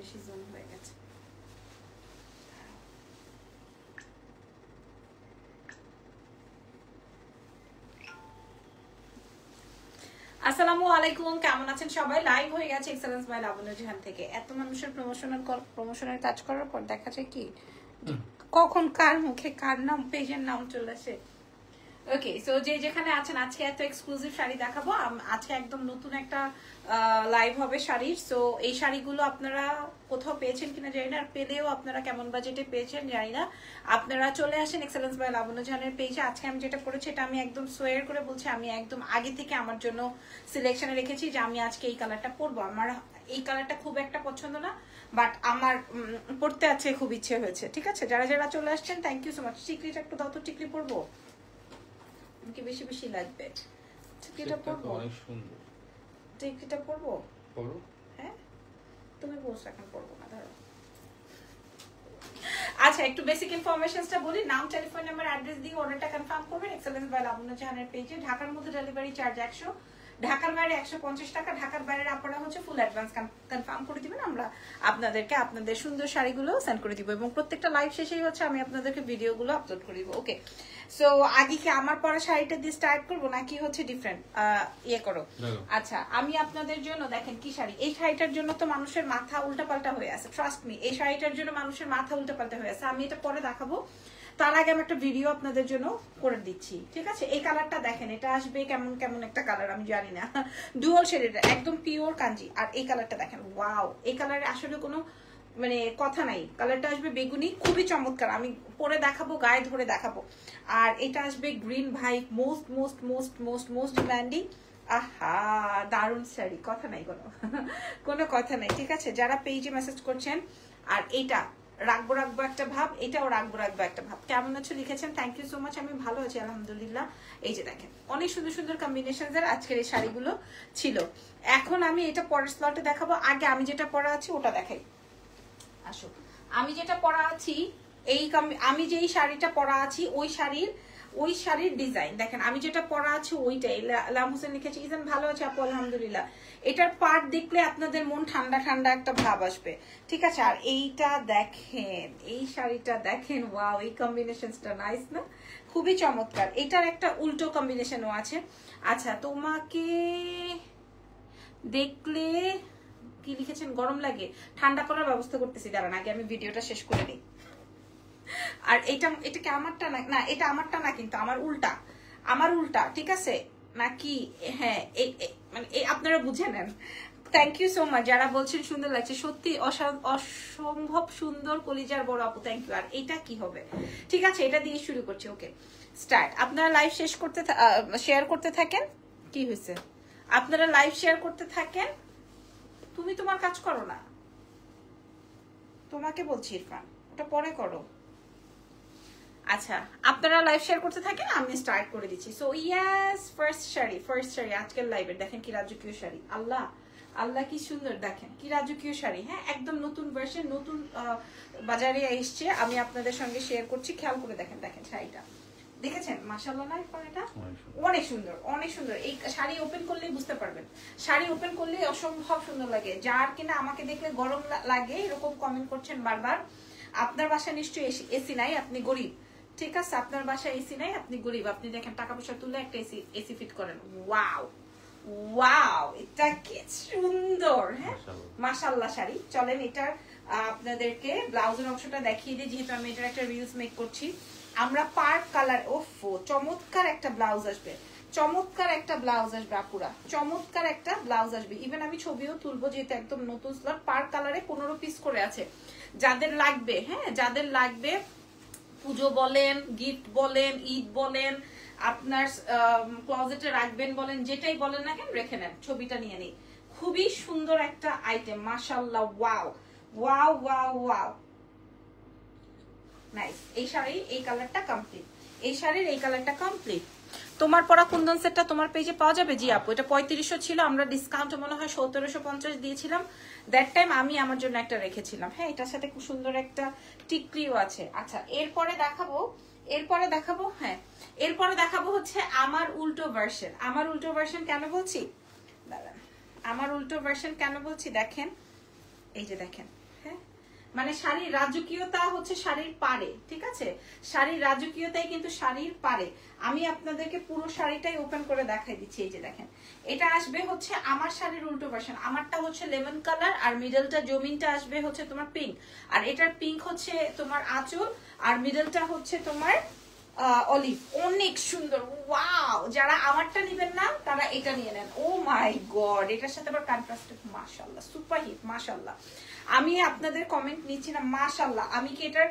বেশি জুম হয়ে গেছে। আসসালামু আলাইকুম, কেমন আছেন সবাই? লাইভ হয়ে গেছে এক্সেলেন্স বাই লাবণ্য জাহান থেকে। এত মানুষের প্রমোশনের কাজ করার পর দেখা যায় কি কখন কার মুখে কার নাম, পেজের নাম চলে আসে। ওকে, সো যে যেখানে আছেন, আজকে এত এক্সক্লুসিভ শাড়ি দেখাবো। আজকে একদম নতুন একটা লাইভ হবে শাড়ির। সো এই শাড়িগুলো আপনারা কোথাও পেয়েছেন কিনা জানি না, আর পেলেও আপনারা কেমন বাজেটে পেয়েছেন জানি না। আপনারা চলে আসেন এক্সেলেন্স বাই লাবণ্য জাহানের পেজে। আজকে আমি যেটা করেছি এটা আমি একদম সোয়ার করে বলছি, আমি একদম আগে থেকে আমার জন্য সিলেকশনে রেখেছি যে আমি আজকে এই কালারটা পরবো। আমার এই কালারটা খুব একটা পছন্দ না, বাট আমার পড়তে আছে, খুব ইচ্ছে হয়েছে। ঠিক আছে, যারা যারা চলে আসছেন থ্যাংক ইউ সো মাচ। টিকলিটা একটু দাও তো, টিকলি পরবো কি বেশি বেশি লাগবে? টিকলিটা পরবো, অনেক সুন্দর। টিকলিটা পরবো, পরো। হ্যাঁ তুমি বলছো এখন পরবো না, ধরো। আচ্ছা, একটু বেসিক ইনফরমেশনসটা বলি। নাম, টেলিফোন নাম্বার, অ্যাড্রেস দিয়ে অর্ডারটা কনফার্ম করবেন এক্সেলেন্স বাই লাবণ্য জাহানের পেজে। ঢাকার মধ্যে ডেলিভারি চার্জ 100, ঢাকার বাইরে 150 টাকা। ঢাকার বাইরে আপনারা হচ্ছে ফুল অ্যাডভান্স কনফার্ম করে দিবেন, আমরা আপনাদেরকে আপনাদের সুন্দর শাড়িগুলো সেন্ড করে দিব, এবং প্রত্যেকটা লাইভ শেষেই হচ্ছে আমি আপনাদেরকে ভিডিওগুলো আপলোড করে দিব। ওকে, সো আগে কি আমার পরা শাড়িটা দিয়ে স্টার্ট করবো নাকি হচ্ছে ডিফারেন্ট ইয়ে করো? আচ্ছা, আমি আপনাদের জন্য দেখেন কি শাড়ি। এই শাড়িটার জন্য তো মানুষের মাথা উল্টাপাল্টা হয়ে আছে, ট্রাস্ট মি। এই শাড়িটার জন্য মানুষের মাথা উল্টাপাল্টা হয়ে আছে। আমি এটা পরে দেখাবো, তার আগে আমি একটা ভিডিও আপনাদের জন্য করে দিচ্ছি। ঠিক আছে, এই কালারটা দেখেন, এটা আসবে কেমন কেমন একটা কালার আমি জানি না, ডুয়াল শেডের একদম পিওর কাঞ্জি। আর এই কালারটা দেখেন, ওয়াও, এই কালারে আসলে কোনো মানে কথা নাই। কালারটা আসবে বেগুনি, খুবই চমৎকার। আমি পরে দেখাবো, গায়ে ধরে দেখাবো। আর এটা আসবে গ্রিন, ভাই most most most most most demanding. আহা, দারুণ শাড়ি, কথা নাই, কোনো কথা নাই। ঠিক আছে, যারা পেজে মেসেজ করছেন, আর এইটা রাখবো রাখবো একটা ভাব, এটাও রাখবো রাখবো একটা ভাব। কেমন আছো লিখেছেন, থ্যাংক ইউ সো মাচ। আমি ভালো আছি আলহামদুলিল্লাহ। এই যে দেখেন, অনেক সুন্দর সুন্দর কম্বিনেশনের আজকের এই শাড়িগুলো ছিল। এখন আমি এটা পরের স্লটে দেখাবো, আগে আমি যেটা পরা আছি ওটা দেখাই। আসো, আমি যেটা পরা আছি, আমি যেই শাড়িটা পরা আছি ওই শাড়ির ডিজাইন দেখেন। আমি যেটা পরা আছি ওইটাই। লাম হোসেন লিখেছি, ইজান ভালো আছে আপু আলহামদুলিল্লাহ। এটার পার্ট দেখলে আপনাদের মন ঠান্ডা ঠান্ডা একটা ভাব আসবে। ঠিক আছে, আর এইটা দেখেন, এই শাড়িটা দেখেন, ওয়াও, এই কম্বিনেশনটা নাইস না? খুবই চমৎকার। এটার একটা উল্টো কম্বিনেশনও আছে। আচ্ছা, তোমাকে দেখলে কি লিখেছেন, গরম লাগে? ঠান্ডা করার ব্যবস্থা করতেছি, দাঁড়ান আগে আমি ভিডিওটা শেষ করে নিই। আর এটা কি আমারটা না, এটা আমারটা না, কিন্তু আমার উল্টা। ঠিক আছে নাকি? হ্যাঁ, মানে আপনারা বুঝে নেন। থ্যাংক ইউ সো মাচ যারা বলছেন সুন্দর লাগছে, সত্যি অসম্ভব সুন্দর, কলিজার বড় আপু, থ্যাংক ইউ। আর এটা কি হবে? ঠিক আছে, এটা দিয়ে শুরু করছি। ওকে, স্টার্ট। আপনারা লাইভ শেয়ার করতে থাকেন। কি হয়েছে? আপনারা লাইভ শেয়ার করতে থাকেন। তুমি তোমার কাজ করো না, তোমাকে বলছি ইরফান, ওটা পরে করো। আচ্ছা, আপনারা লাইভ শেয়ার করতে থাকেন, আমি স্টার্ট করে দিচ্ছি। সো ইয়েস, ফার্স্ট শাড়ি আজকের লাইভের। দেখেন কি রাজকীয় শাড়ি, আল্লাহ আল্লাহ কি সুন্দর, দেখেন কি রাজকীয় শাড়ি। হ্যাঁ, একদম নতুন ভার্সন, নতুন বাজারে এসছে, আমি আপনাদের সঙ্গে শেয়ার করছি। খেয়াল করে দেখেন, দেখেন শাড়িটা দেখেছেন, মাশাআল্লাহ না? এটা অনেক সুন্দর, অনেক সুন্দর। এই শাড়ি ওপেন করলেই বুঝতে পারবেন, শাড়ি ওপেন করলেই অসম্ভব সুন্দর লাগে। যার কিনা আমাকে দেখলে গরম লাগে এরকম কমেন্ট করছেন বারবার, আপনার বাসায় নিশ্চয়ই এসি নাই, আপনি গরিব। ঠিক আছে, আপনার বাসায় এসি নাই, আপনি গরিব। আপনি দেখেন টাকা পয়সা তুলে একটা এসি ফিট করেন। ওয়াও ওয়াও, এটা কি সুন্দর। হ্যাঁ, মাশাআল্লাহ শাড়ি। চলেন এটার আপনাদেরকে ব্লাউজের অংশটা দেখিয়ে দিই, যেহেতু আমি এটার একটা রিলস মেক করছি। আমরা পার্ট কালার, ওফো, চমৎকার একটা ব্লাউজ আসবে, চমৎকার একটা ব্লাউজ আসবে আপুরা, চমৎকার একটা ব্লাউজ আসবে। ইভেন আমি ছবিও তুলবো, যেহেতু একদম নতুন স্লট। পার্ট কালারে 15 পিস করে আছে। যাদের লাগবে, হ্যাঁ যাদের লাগবে, পুজো বলেন, গিফট বলেন, ঈদ বলেন, আপনার ক্লোজেটে রাখবেন বলেন, যেটাই বলেন না কেন রেখে নেন, ছবিটা নিয়ে নিই। খুবই সুন্দর একটা আইটেম, মাশাআল্লাহ। Wow wow wow wow, nice. এই শাড়ির এই কালারটা কমপ্লিট, এই শাড়ির এই কালারটা কমপ্লিট। তোমার পরা কুন্দন সেটটা তোমার পেজে পাওয়া যাবে? জি আপু, এটা 3500 ছিল, আমরা ডিসকাউন্ট মনে হয় 1750 দিয়েছিলাম দ্যাট টাইম, আমি আমার জন্য একটা রেখেছিলাম। হ্যাঁ, এটার সাথে খুব সুন্দর একটা টিকলিও আছে। আচ্ছা, এরপরে দেখাবো হ্যাঁ, এরপরে দেখাবো হচ্ছে আমার উল্টো ভার্সন। আমার উল্টো ভার্সন কেন বলছি, দাঁড়ান, আমার উল্টো ভার্সন কেন বলছি দেখেন, এই যে দেখেন, মানে শাড়ির রাজকীয়তা হচ্ছে শাড়ির পাড়ে, ঠিক আছে, শাড়ির রাজকীয়তাই কিন্তু শাড়ির পাড়ে। আমি আপনাদেরকে পুরো শাড়িটাই ওপেন করে দেখাই দিচ্ছি। এই যে দেখেন, এটা আসবে হচ্ছে আমার শাড়ির উল্টো ভার্সন। আমারটা হচ্ছে লেমন কালার, আর মিডলটা জমিনটা আসবে হচ্ছে তোমার পিঙ্ক, আর এটার পিঙ্ক হচ্ছে তোমার আঁচল, আর মিডলটা হচ্ছে তোমার অলিভ। অনেক সুন্দর, ওয়াও। যারা আমারটা নেবেন না তারা এটা নিয়ে নেন। ও মাই গড, এটার সাথে আবার কন্ট্রাস্ট, মাশাআল্লাহ, সুপার হিট, মাশাআল্লাহ। আমি আপনাদের কমেন্ট নিচ্ছি না, মাশাআল্লাহ। আমি কি এটার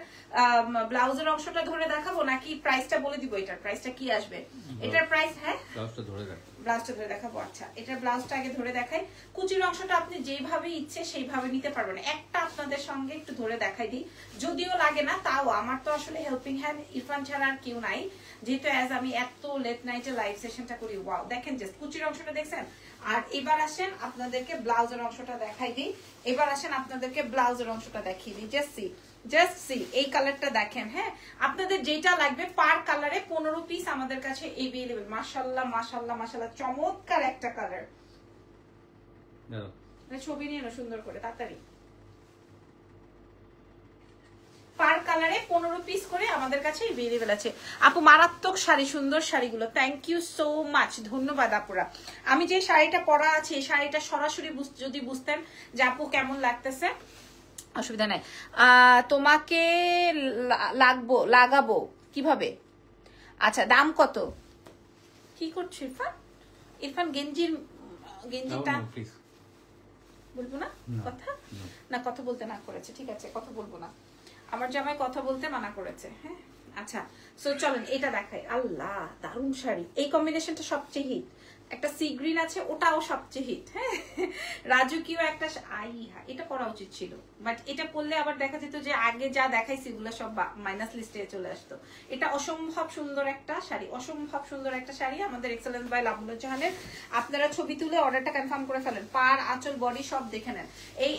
ব্লাউজের অংশটা ধরে দেখাবো নাকি প্রাইসটা বলে দিব? এটার প্রাইসটা কি আসবে? এটার প্রাইস, হ্যাঁ ব্লাউজটা ধরে দেখাবো। আচ্ছা, এটার ব্লাউজটা আগে ধরে দেখাই। কুচির অংশটা আপনি যেভাবে ইচ্ছে সেইভাবে নিতে পারবেন। একটা আপনাদের সঙ্গে একটু ধরে দেখাই দিই, যদিও লাগে না, তাও আমার তো আসলে হেল্পিং হ্যান্ড ইরফান ছাড়া আর কেউ নাই, যেহেতু অ্যাজ আমি এত লেট নাইটে লাইভ সেশনটা করি। ওয়াও, দেখেন জাস্ট কুচির অংশটা দেখছেন। আর এবার আসেন আপনাদেরকে ব্লাউজের অংশটা দেখাই দিই। এবার আসেন আপনাদেরকে ব্লাউজের অংশটা দেখিয়ে দিই। জাস্ট সি এই কালারটা দেখেন। হ্যাঁ, আপনাদের যেটা লাগবে পার কালারে 15 পিস আমাদের কাছে अवेलेबल। মাশাআল্লাহ মাশাআল্লাহ মাশাআল্লাহ, চমৎকার একটা কালার। ছবি নিয়ে না সুন্দর করে, তাড়াতাড়ি। পার কালারে 15 পিস করে আমাদের কাছে अवेलेबल আছে। আপু মারাত্মক শাড়ি, সুন্দর শাড়িগুলো, থ্যাংক ইউ সো মাচ, ধন্যবাদ আপুরা। আমি যে শাড়িটা পরা আছে এই শাড়িটা সরাসরি যদি বুঝতেন যে আপু কেমন লাগতেছে, অসুবিধা নাই। তোমাকে লাগাবো কিভাবে? আচ্ছা, দাম কত? কি করছো ইরফান? ইরফান গেঞ্জিটা বলবো না, কথা বলতে না করেছে, ঠিক আছে, কথা বলবো না। আমার জামাই কথা বলতে মানা করেছে। হ্যাঁ, আচ্ছা, সো চলেন এটা দেখাই। আল্লাহ, দারুণ শাড়ি। এই কম্বিনেশনটা সবচেয়ে হিট। একটা সি গ্রিন আছে, ওটাও সবচেয়ে হিট। হ্যাঁ, রাজকীয় একটা, এটা পরা উচিত ছিল, বাট এটা পরলে আবার দেখা যেত যে আগে যা দেখাইছি এগুলো সব মাইনাস লিস্টে চলে আসতো। এটা অসম্ভব সুন্দর একটা শাড়ি, অসম্ভব সুন্দর একটা শাড়ি আমাদের এক্সেলেন্স বাই লাবণ্য জাহানের। আপনারা ছবি তুলে অর্ডারটা কনফার্ম করে ফেলেন। পার, আঁচল, বডি সব দেখে নেন।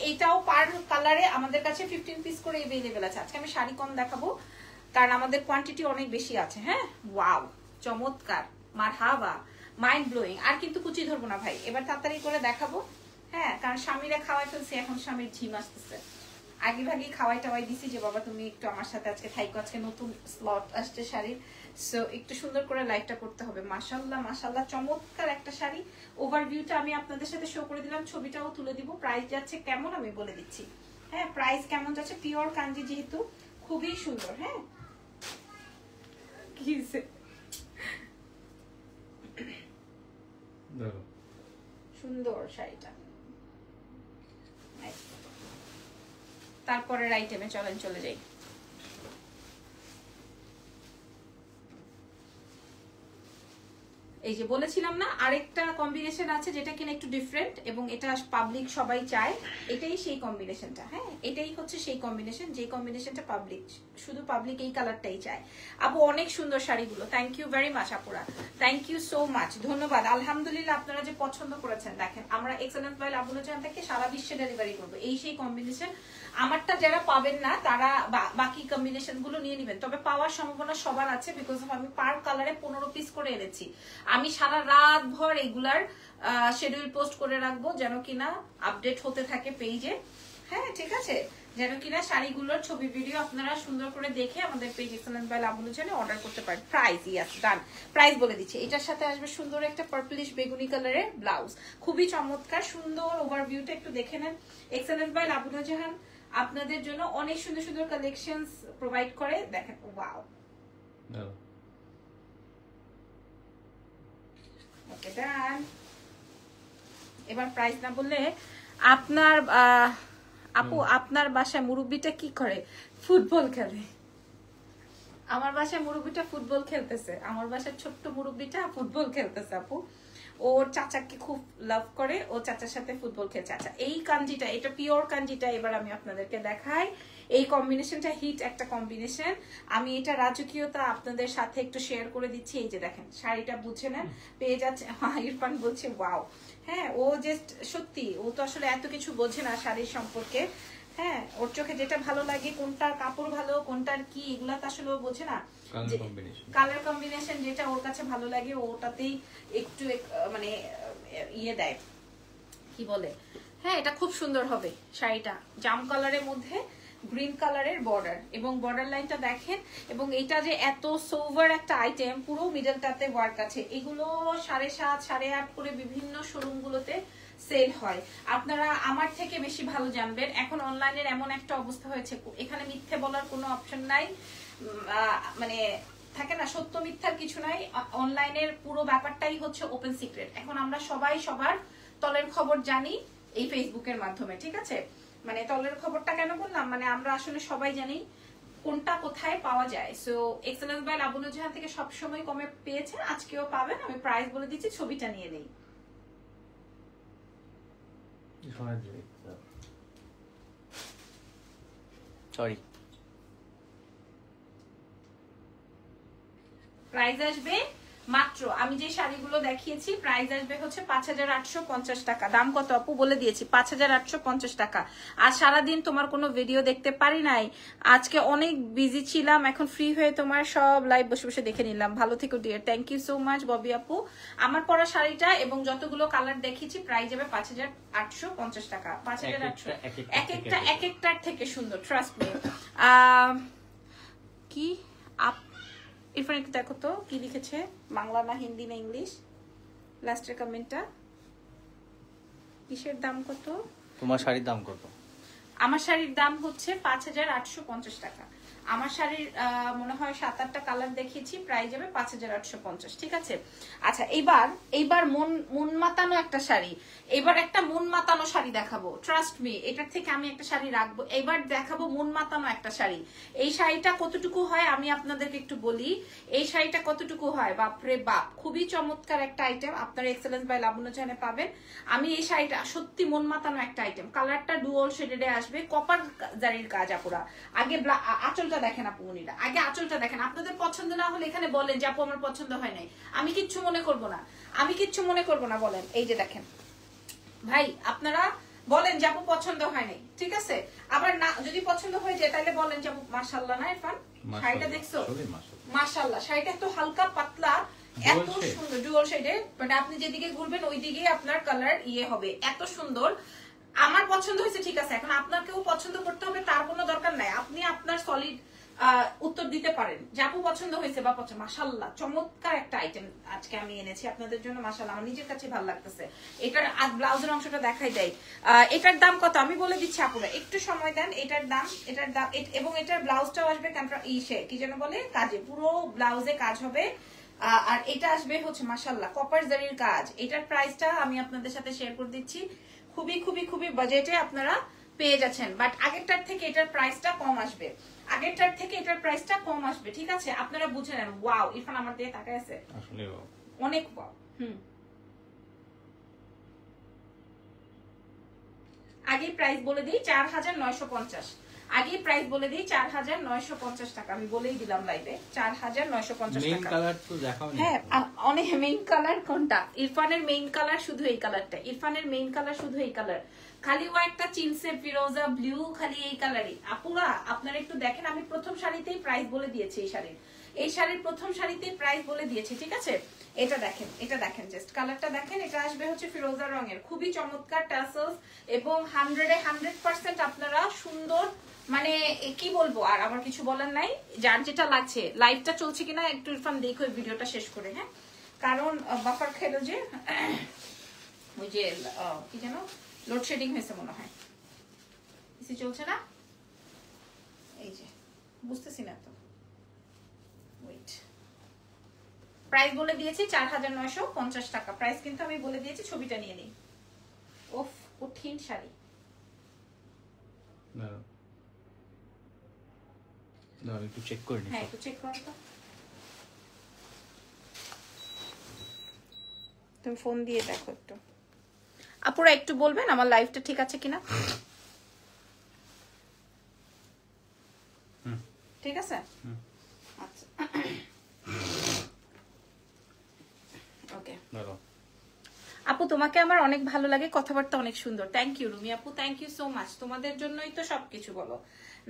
এইটাও পার কালারে আমাদের কাছে 15 পিস করে अवेलेबल আছে। আজকে আমি শাড়ি কম দেখাবো কারণ আমাদের কোয়ান্টিটি অনেক বেশি আছে। হ্যাঁ, ওয়াও, চমৎকার, মারহাবা, মাইন্ড ব্লোয়িং। আর কিন্তু কুচি ধরবো না ভাই, এবার তাড়াতাড়ি করে দেখাবো। হ্যাঁ, কারণ স্বামীরা খাওয়াই ফেলছে, এখন স্বামীর ঝিম আসতেছে। আগে ভাগে খাওয়াই টাওয়াই দিছি যে বাবা তুমি একটু আমার সাথে আজকে থাইকো, আজকে নতুন স্লট আসছে শাড়ির, সো একটু সুন্দর করে লাইভটা করতে হবে। মাশাআল্লাহ মাশাআল্লাহ, চমৎকার একটা শাড়ি। ওভারভিউটা আমি আপনাদের সাথে শো করে দিলাম, ছবিটাও তুলে দিব। প্রাইস যাচ্ছে কেমন আমি বলে দিচ্ছি। হ্যাঁ, প্রাইস কেমন যাচ্ছে, পিওর কাঞ্জি যেহেতু, খুবই সুন্দর। হ্যাঁ, কি সুন্দর শাড়িটা। তারপরের আইটেমে চলে যাই। এই যে বলেছিলাম না আরেকটা কম্বিনেশন আছে যেটা কিনা একটু ডিফারেন্ট, এবং এটা পাবলিক সবাই চায়। এটাই সেই কম্বিনেশনটা। হ্যাঁ, এটাই হচ্ছে সেই কম্বিনেশন, যে কম্বিনেশনটা পাবলিক, শুধু পাবলিক এই কালারটাই চায়। আপু অনেক সুন্দর শাড়িগুলো, থ্যাংক ইউ ভেরি মাচ আপুরা, থ্যাংক ইউ সো মাচ, ধন্যবাদ। আলহামদুলিল্লাহ আপনারা যে পছন্দ করেছেন। দেখেন, আমরা এক্সেলেন্স বাই লাবণ্য জাহান থেকে সারা বিশ্বে ডেলিভারি করবো। এই সেই কম্বিনেশন। আমারটা যারা পাবেন না তারা বাকি কম্বিনেশন গুলো নিয়ে নেবেন, তবে পাওয়ার সম্ভাবনা সবার আছে, বিকজ আমি পার কালারে 15 পিস করে এনেছি। আমি সারা রাত ভর এগুলার শিডিউল পোস্ট করে রাখবো যেন কিনা আপডেট হতে থাকে পেজে। হ্যাঁ, ঠিক আছে, যেন কিনা শাড়িগুলোর ছবি ভিডিও আপনারা সুন্দর করে দেখে আমাদের পেজ এক্সেলেন্স বাই লাবণ্য জাহানে অর্ডার করতে পারেন। প্রাইস, ইয়াস, ডান, প্রাইস বলে দিচ্ছি। এটার সাথে আসবে সুন্দর একটা পার্পলিশ বেগুনি কালারের ব্লাউজ, খুবই চমৎকার, সুন্দর। ওভারভিউটা একটু দেখে নেন। এক্সেলেন্স বাই লাবণ্য জাহান আপনাদের জন্য অনেক সুন্দর সুন্দর কালেকশনস প্রোভাইড করে। দেখেন, ওয়াও, ওকে, ডান। এবার প্রাইস না বললে আপনার আপু, আপনার বাসায় মুরব্বিটা কি করে? ফুটবল খেলে। আমার বাসায় মুরব্বিটা ফুটবল খেলতেছে, আমার বাসায় ছোট্ট মুরব্বিটা ফুটবল খেলতেছে আপু। ওর চাচাকে খুব লাভ করে, ও চাচার সাথে ফুটবল খেলছে। আচ্ছা, এই কাঞ্জিটা, এটা পিওর কাঞ্জিটা এবার আমি আপনাদেরকে দেখাই। এই কম্বিনেশনটা হিট একটা কম্বিনেশন। আমি এটা রাজকীয়তা আপনাদের সাথে একটু শেয়ার করে দিচ্ছি। এই যে দেখেন, শাড়িটা বুঝে নেন, পেয়ে যাচ্ছে। ইরফান বলছে ওয়াও। হ্যাঁ, ও জাস্ট সত্যি, ও তো আসলে এত কিছু বোঝে না শাড়ির সম্পর্কে। হ্যাঁ, ওর চোখে যেটা ভালো লাগে, কোনটার কাপড় ভালো, কোনটার কি, এগুলা তো আসলে ও বোঝে না। কালার কম্বিনেশন যেটা ওর কাছে ভালো লাগে ওটাতেই একটু মানে ইয়ে দেয়, কি বলে। হ্যাঁ, এটা খুব সুন্দর হবে শাড়িটা, জাম কালারের মধ্যে গ্রিন কালারের বর্ডার, এবং বর্ডার লাইনটা দেখেন। এবং এটা যে এত সোভার একটা আইটেম, পুরো মিডলটাতে ওয়ার্ক আছে। এগুলো 7.5 8.5 করে বিভিন্ন শোরুমগুলোতে সেল হয়। আপনারা আমার থেকে বেশি ভালো জানবেন। এখন অনলাইনের এমন একটা অবস্থা হয়েছে, এখানে মিথ্যে বলার কোনো অপশন নাই, মানে থাকে না সত্য মিথ্যার কিছু নাই। অনলাইনের পুরো ব্যাপারটাই হচ্ছে ওপেন সিক্রেট। এখন আমরা সবাই সবার তলের খবর জানি এই ফেসবুকের মাধ্যমে, ঠিক আছে? মানে তলের খবরটা কেন বললাম, মানে আমরা আসলে সবাই জানি কোনটা কোথায় পাওয়া যায়। সো এক্সেলেন্স বাই লাবণ্য জাহান থেকে সবসময় কমে পেয়েছেন, আজকেও পাবেন। আমি প্রাইস বলে দিচ্ছি, ছবিটা নিয়ে নেই। সরি, প্রাইস আসবে মাত্র, আমি যে শাড়িগুলো দেখিয়েছি প্রাইস আসবে হচ্ছে 5850 টাকা। দাম কত আপু বলে দিয়েছি, 5850 টাকা। আর সারাদিন তোমার কোনো ভিডিও দেখতে পারি নাই, আজকে অনেক বিজি ছিলাম, এখন ফ্রি হয়ে তোমার সব লাইভ বসে বসে দেখে নিলাম। ভালো থেকো dear, thank you so much Bobby আপু। আমার পরা শাড়িটা এবং যতগুলো কালার দেখিয়েছি প্রাইস যাবে 5850 টাকা। 5800, এক একটার থেকে সুন্দর, ট্রাস্ট মি। কি ইরফান একটু দেখো তো কি লিখেছে, বাংলা না হিন্দি না ইংলিশ, লাস্টের কমেন্টটা। কিসের দাম কত? তোমার শাড়ির দাম কত? আমার শাড়ির দাম হচ্ছে 5850 টাকা। আমার শাড়ির মনে হয় 7-8টা কালার দেখিয়েছি, প্রাইস যাবে 5850, ঠিক আছে? আচ্ছা, এইবার মন মাতানো একটা শাড়ি, এবার একটা মন মাতানো শাড়ি দেখাবো, ট্রাস্ট মি। এটার থেকে আমি একটা শাড়ি রাখবো, এবার দেখাবো মন মাতানো একটা শাড়ি। এই শাড়িটা কতটুকু হয় আমি আপনাদেরকে একটু বলি। এই শাড়িটা কতটুকু হয়, বাপরে বাপ, খুবই চমৎকার একটা আইটেম, আপনারা এক্সেলেন্স বাই লাবণ্য জাহানে পাবেন। আমি এই শাড়িটা সত্যি মন মাতানো একটা আইটেম। কালারটা ডুয়াল শেডেডে আসবে, কপার জারির কাজ। আপুরা আগে আঁচলটা দেখেন, আপু মনিরা আগে আঁচলটা দেখেন। আপনাদের পছন্দ না হলে এখানে বলেন যে আপু আমার পছন্দ হয় নাই, আমি কিচ্ছু মনে করব না, আমি কিচ্ছু মনে করব না। বলেন, এই যে দেখেন ভাই, আপনারা বলেন যে আপু পছন্দ হয় নাই, ঠিক আছে? আবার না যদি পছন্দ হয়ে যায় তাহলে বলেন যে আপু মাশাআল্লাহ। না ইরফান, শাড়িটা দেখছো? মাশাআল্লাহ, শাড়িটা এত হালকা পাতলা, এত সুন্দর ডুয়াল শেডে, মানে আপনি যেদিকে ঘুরবেন ওই দিকেই আপনার কালার ইয়ে হবে, এত সুন্দর। আমার পছন্দ হয়েছে, ঠিক আছে। এখন আপনাকেও পছন্দ করতে হবে তার কোনো দরকার নাই, আপনি আপনার সলিড উত্তর দিতে পারেন যে আপু পছন্দ হয়েছে বা পছন্দ। মাশাআল্লাহ, চমৎকার একটা আইটেম আজকে আমি এনেছি আপনাদের জন্য। মাশাআল্লাহ, আমার নিজের কাছে ভালো লাগতেছে। এটার ব্লাউজের অংশটা দেখাই দেয়। এটার দাম কত আমি বলে দিচ্ছি আপুরা, একটু সময় দেন। এটার দাম এবং এটার ব্লাউজটাও আসবে কি যেন বলে, কাজে, পুরো ব্লাউজে কাজ হবে। আর এটা আসবে হচ্ছে মাশাআল্লাহ কপার জারির কাজ। এটার প্রাইসটা আমি আপনাদের সাথে শেয়ার করে দিচ্ছি, খুবই খুবই খুবই বাজেটে আপনারা পেয়ে যাচ্ছেন। বাট আগেরটার থেকে এটার প্রাইসটা কম আসবে, আগেরটার থেকে এটার প্রাইসটা কম আসবে, ঠিক আছে? আপনারা বুঝে নেন। ওয়াও, ইরফান আমার দিকে তাকায় আছে, আসলে অনেক ওয়াও। আগে প্রাইস বলে দিই 4950, আগে প্রাইস বলে দিই 4950 টাকা। আমি বলেই দিলাম লাইভে 4950 টাকা। মেইন কালার তো দেখাও না। হ্যাঁ, অনেক মেইন কালার কোনটা? ইরফানের মেইন কালার শুধু এই কালারটা, ইরফানের মেইন কালার শুধু এই কালার। খালি ও একটা চিনসে ফিরোজা ব্লু, খালি এই কালারই। আপুরা আপনারা একটু দেখেন, আমি প্রথম শাড়িতেই প্রাইস বলে দিয়েছি। এই শাড়ির প্রথম শাড়িতেই প্রাইস বলে দিয়েছি, ঠিক আছে? এটা দেখেন, এটা দেখেন, জাস্ট কালারটা দেখেন। এটা আসবে হচ্ছে ফিরোজা রঙের, খুবই চমৎকার টাসেলস এবং 100% আপনারা সুন্দর, মানে কি বলবো আর, আমার কিছু বলার নাই। যার যেটা লাগছে, লাইভটা চলছে কিনা একটু ইরফান দেখো ভিডিওটা শেষ করে, হ্যাঁ? কারণ বাফার খেলো যে ওই যে কি যেন লোডশেডিং হয়েছে মনে হয়, কিছু চলছে না, এই যে বুঝতেছি না তো। ওয়েট, প্রাইস বলে দিয়েছি 4950 টাকা প্রাইস, কিন্তু আমি বলে দিয়েছি। ছবিটা নিয়ে নিই। ওফ, কঠিন শাড়ি। একটু চেক করে নিই। হ্যাঁ, একটু চেক করো তো। তুমি ফোন দিয়ে দেখো একটু। আপুরা একটু বলবেন আমার লাইভটা ঠিক আছে কিনা? ঠিক আছে, আচ্ছা, ওকে। আপু তোমাকে আমার অনেক ভালো লাগে, কথাবার্তা অনেক সুন্দর। থ্যাংক ইউ রুমি আপু, থ্যাংক ইউ সো মাচ। তোমাদের জন্যই তো সবকিছু বলো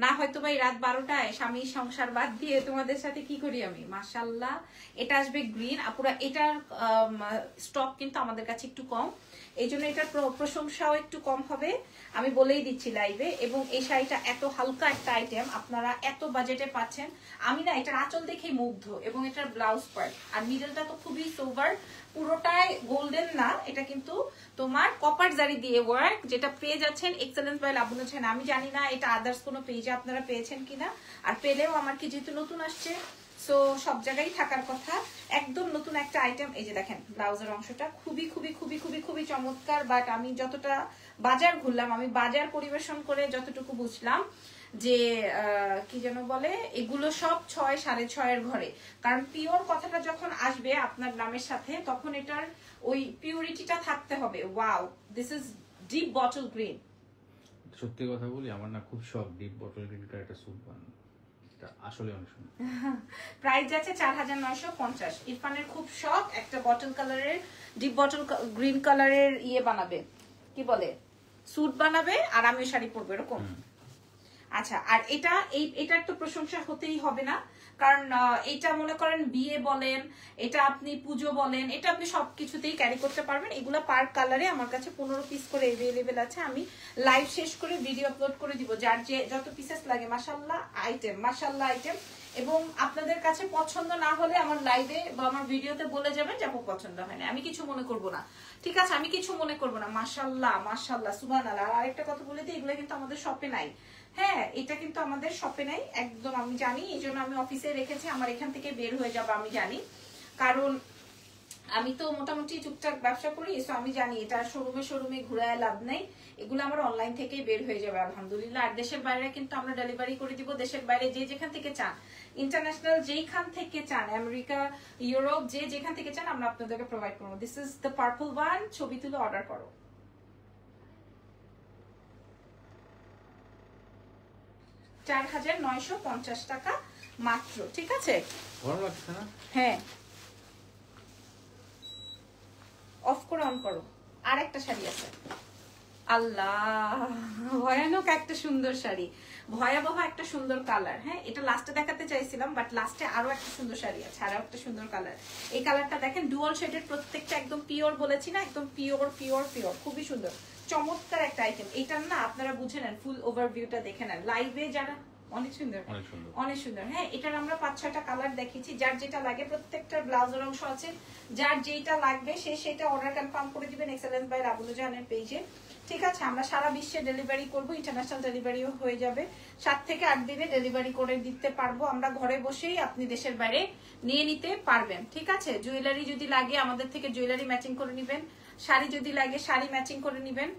না, হয়তো ভাই রাত 12টায় স্বামী সংসার বাদ দিয়ে তোমাদের সাথে কি করি আমি। মাশাআল্লাহ, এটা আসবে গ্রিন আপুরা। এটার স্টক কিন্তু আমাদের কাছে একটু কম, এই জন্য এটার প্রশংসাও একটু কম হবে, আমি বলেই দিচ্ছি লাইভে। এবং এই শাড়িটা এত হালকা একটা আইটেম, আপনারা এত বাজেটে পাচ্ছেন। আমি না এটার আঁচল দেখেই মুগ্ধ, এবং এটার ব্লাউজ পার্ট আর মিডলটা তো খুবই সোভার, পুরোটাই গোল্ডেন না, এটা কিন্তু তোমার কপার জারি দিয়ে ওয়ার্ক, যেটা পেয়ে যাচ্ছেন এক্সেলেন্স বাই লাবণ্য ছেন। আমি জানি না এটা আদার্স কোনো পেজে আপনারা পেয়েছেন কিনা, আর পেলেও আমার কি যেহেতু নতুন আসছে সো সব জায়গায় থাকার কথা। একদম নতুন একটা আইটেম। এই যে দেখেন ব্লাউজের অংশটা খুবই খুবই খুবই খুবই খুবই চমৎকার। বাট আমি যতটা বাজার ঘুরলাম, আমি বাজার পরিবেশন করে যতটুকু বুঝলাম যে কি যেন বলে, এগুলো সব 6 6.5 ঘরে। কারণ পিওর কথাটা যখন আসবে আপনার নামের সাথে, তখন এটার ওই পিউরিটিটা থাকতে হবে। Wow, this is deep bottle green. সত্যি কথা বলি, আমার না খুব শখ ডিপ বটল গ্রিনটা একটা স্যুট বানানো, এটা আসলে অনেক সুন্দর। প্রাইস যাচ্ছে 4950। ইরফানের খুব শখ একটা বটল কালারের, ডিপ বটল গ্রিন কালারের ইয়ে বানাবে, কি বলে, স্যুট বানাবে, আর আমিও শাড়ি পরবো এরকম। আচ্ছা, আর এটার তো প্রশংসা হতেই হবে না, কারণ এটা মনে করেন বিয়ে বলেন, এটা আপনি পুজো বলেন, এটা আপনি সবকিছুতেই ক্যারি করতে পারবেন। এগুলা পার কালারে আমার কাছে 15 পিস করে অ্যাভেলেবেল আছে। আমি লাইভ শেষ করে ভিডিও আপলোড করে দিব, যার যে যত পিসেস লাগে। মাশাআল্লাহ আইটেম, মাশাআল্লাহ আইটেম। এবং আপনাদের কাছে পছন্দ না হলে আমার লাইভে বা আমার ভিডিওতে বলে যাবেন যে আপু পছন্দ হয় না, আমি কিছু মনে করব না, ঠিক আছে, আমি কিছু মনে করব না। মাশাআল্লাহ মাশাআল্লাহ সুবহানাল্লাহ। আর আরেকটা কথা বলে দিই, এগুলো কিন্তু আমাদের শপে নাই। হ্যাঁ, এটা কিন্তু আমাদের শপে নাই একদম, আমি জানি, এই জন্য আমি অফিসে রেখেছি, আমার এখান থেকে বের হয়ে যাবে আমি জানি, কারণ আমি তো মোটামুটি টুকটাক ব্যবসা করি, সো আমি জানি এটা শোরুমে ঘুরায় লাভ নাই, এগুলো আমার অনলাইন থেকেই বের হয়ে যাবে আলহামদুলিল্লাহ। আর দেশের বাইরে কিন্তু আমরা ডেলিভারি করে দিব, দেশের বাইরে যে যেখান থেকে চান, ইন্টারন্যাশনাল যেখান থেকে চান, আমেরিকা, ইউরোপ, যে যেখান থেকে চান আমরা আপনাদেরকে প্রোভাইড করবো। This is the purple one, ছবি তুলে অর্ডার করো। 4950 টাকা মাত্র, ঠিক আছে? গরম লাগছে না? হ্যাঁ, অফ করে অন করো। আর একটা শাড়ি আছে, আল্লাহ ভয়ানক একটা সুন্দর শাড়ি, ভয়াবহ একটা সুন্দর কালার। হ্যাঁ, এটা লাস্টে দেখাতে চাইছিলাম, বাট লাস্টে আরো একটা সুন্দর শাড়ি আছে, আরো একটা সুন্দর কালার। এই কালারটা দেখেন, ডুয়াল শেডের, প্রত্যেকটা একদম পিওর বলেছি না, একদম পিওর পিওর পিওর, খুবই সুন্দর চমৎকার একটা আইটেম। এটার না আপনারা বুঝে নেন, ফুল ওভারভিউটা দেখে নেন লাইভে, যারা অনেক সুন্দর, অনেক সুন্দর। হ্যাঁ, এটার আমরা 5-6টা কালার দেখিয়েছি, যার যেটা লাগে, প্রত্যেকটার ব্লাউজের অংশ আছে, যার যেটা লাগবে সে সেটা অর্ডার কনফার্ম করে দিবেন এক্সেলেন্স বাই লাবণ্য জাহানের পেজে, ঠিক আছে? আমরা সারা বিশ্বে ডেলিভারি করব, ইন্টারন্যাশনাল ডেলিভারিও হয়ে যাবে, 7 থেকে 8 দিনে ডেলিভারি করে দিতে পারবো আমরা, ঘরে বসেই আপনি দেশের বাইরে নিয়ে নিতে পারবেন, ঠিক আছে? জুয়েলারি যদি লাগে আমাদের থেকে জুয়েলারি ম্যাচিং করে নিবেন, শাড়ি যদি লাগে শাড়ি ম্যাচিং করে নিবেন,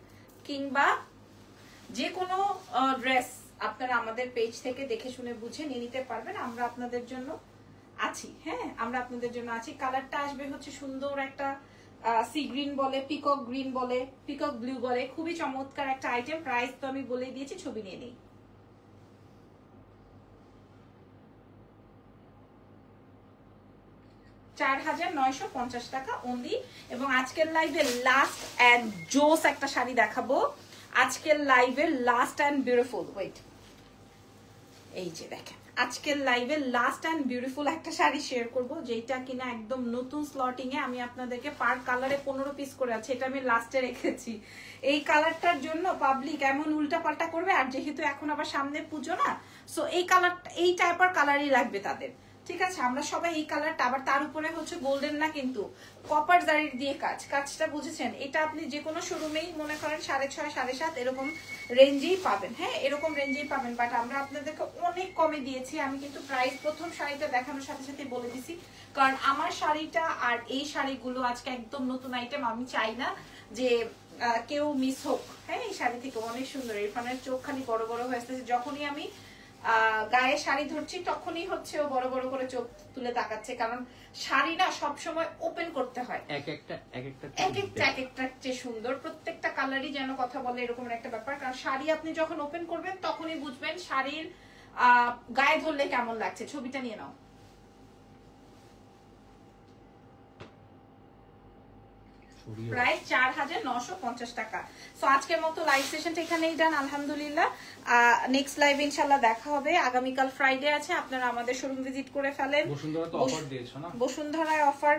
কিংবা যে কোনো ড্রেস আপনারা আমাদের পেজ থেকে দেখে শুনে বুঝে নিয়ে নিতে পারবেন, আমরা আপনাদের জন্য আছি। হ্যাঁ, আমরা আপনাদের জন্য আছি। কালারটা আসবে হচ্ছে সুন্দর একটা সি গ্রিন বলে, পিকক গ্রিন বলে, পিকক ব্লু বলে, খুবই চমৎকার একটা আইটেম। প্রাইস তো আমি বলে দিয়েছি, ছবি নিয়ে নিই। $4950 টাকা অনলি। এবং আজকের লাইভে লাস্ট এন্ড জোস একটা শাড়ি দেখাবো, আজকের লাইভে লাস্ট এন্ড বিউটিফুল, ওয়েট, এই যে দেখেন আজকের লাইভে লাস্ট এন্ড বিউটিফুল একটা শাড়ি শেয়ার করব, যেটা কিনা একদম নতুন স্লটিং এ আমি আপনাদেরকে পার কালারে 15 পিস করে আছে, এটা আমি লাস্টে রেখেছি। এই কালারটার জন্য পাবলিক এমন উল্টা পাল্টা করবে, আর যেহেতু এখন আবার সামনে পুজো না, সো এই কালারটা, এই টাইপের কালারই লাগবে তাদের, ঠিক আছে? আমরা সবাই এই কালারটা, আবার তার উপরে হচ্ছে গোল্ডেন না কিন্তু কপার জারির দিয়ে কাজটা বুঝেছেন? এটা আপনি যে কোনো শোরুমেই মনে করেন 6.5 7.5 এরকম রেঞ্জেই পাবেন। হ্যাঁ, এরকম রেঞ্জেই পাবেন, বাট আমরা আপনাদেরকে অনেক কমে দিয়েছি। আমি কিন্তু প্রাইস প্রথম শাড়িটা দেখানোর সাথে সাথে বলে দিছি, কারণ আমার শাড়িটা আর এই শাড়িগুলো আজকে একদম নতুন আইটেম, আমি চাই না যে কেউ মিস হোক। হ্যাঁ, এই শাড়ি থেকে অনেক সুন্দর, ইরফানের চোখ খালি বড় বড় হয়ে আসতেছে, যখনই আমি গায়ে শাড়ি ধরছি তখনই হচ্ছে ও বড় বড় করে চোখ তুলে তাকাচ্ছে, কারণ শাড়ি না সবসময় ওপেন করতে হয়, এক একটা চেয়ে সুন্দর, প্রত্যেকটা কালারই যেন কথা বলে, এরকম একটা ব্যাপার। কারণ শাড়ি আপনি যখন ওপেন করবেন তখনই বুঝবেন শাড়ির গায়ে ধরলে কেমন লাগছে। ছবিটা নিয়ে নাও। প্রাইস 4950 টাকা। সো আজকের মতো লাইভ সেশনটা এখানেই ডান, আলহামদুলিল্লাহ। নেক্সট লাইভ ইনশাআল্লাহ দেখা হবে। আগামীকাল ফ্রাইডে আছে, আপনারা আমাদের শোরুম ভিজিট করে ফেলেন। বসুন্ধরা তো অফার দিয়েছো না? বসুন্ধরায় অফার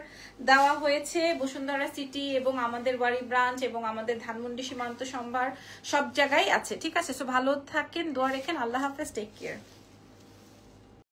দেওয়া হয়েছে, বসুন্ধরা সিটি এবং আমাদের বাড়ি ব্রাঞ্চ এবং আমাদের ধানমন্ডি সীমান্ত সম্ভার সব জায়গায় আছে, ঠিক আছে? সো ভালো থাকেন, দোয়া রেখেন, আল্লাহ হাফেজ, টেক কেয়ার।